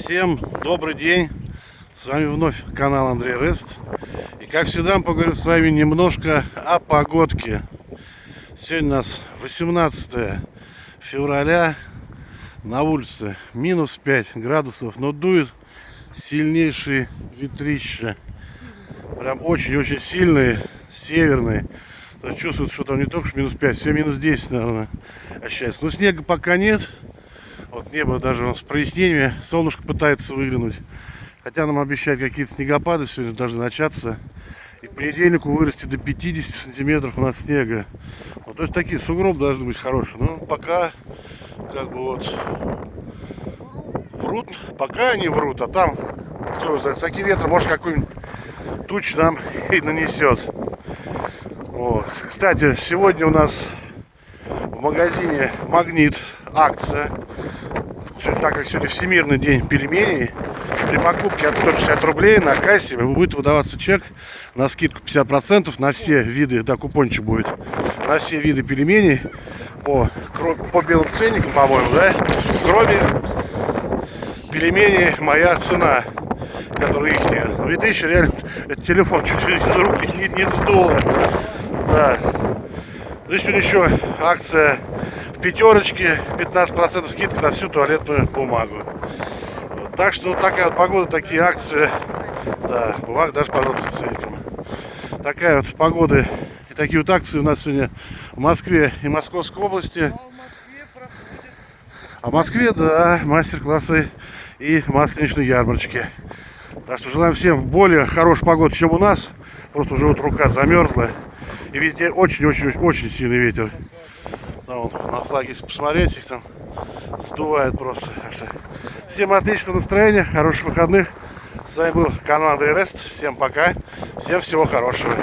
Всем добрый день, с вами вновь канал Андрей Рест. И как всегда мы поговорим с вами немножко о погодке. Сегодня у нас 18 февраля, на улице минус 5 градусов, но дует сильнейший ветрище. Прям очень-очень сильный, северный. То есть чувствуется, что там не только минус 5, все минус 10, наверное, ощущается. Но снега пока нет. Вот небо даже с прояснениями, солнышко пытается выглянуть. Хотя нам обещают какие-то снегопады сегодня должны начаться. И к понедельнику вырасти до 50 сантиметров у нас снега. Вот, то есть такие сугробы должны быть хорошие. Но пока как бы вот врут, пока они врут, а там, кто его знает, с таким ветром, может, какую-нибудь туч нам и нанесет. Вот. Кстати, сегодня у нас в магазине Магнит акция. Так как сегодня Всемирный день пельменей, при покупке от 150 рублей на кассе будет выдаваться чек на скидку 50% на все виды, да, купончик будет, на все виды пельменей по белым ценникам, по-моему, да, кроме пельменей «Моя цена», которые их нет. Видишь, реально, этот телефон чуть ли из рук не сдуло. Да. Здесь еще акция в пятерочке, 15% скидка на всю туалетную бумагу. Вот. Так что вот такая вот погода, такие акции. Да, бумага даже под ценником. Такая вот погода и такие вот акции у нас сегодня в Москве и Московской области. А в Москве, да, мастер-классы и масленичные ярмарочки. Так что желаем всем более хорошей погоды, чем у нас. Просто уже вот рука замерзла. И видите, очень-очень-очень сильный ветер. Там вот на флаге, если посмотреть, их там сдувает просто. Так что всем отличного настроения, хороших выходных. С вами был канал Андрей Рест. Всем пока. Всем всего хорошего.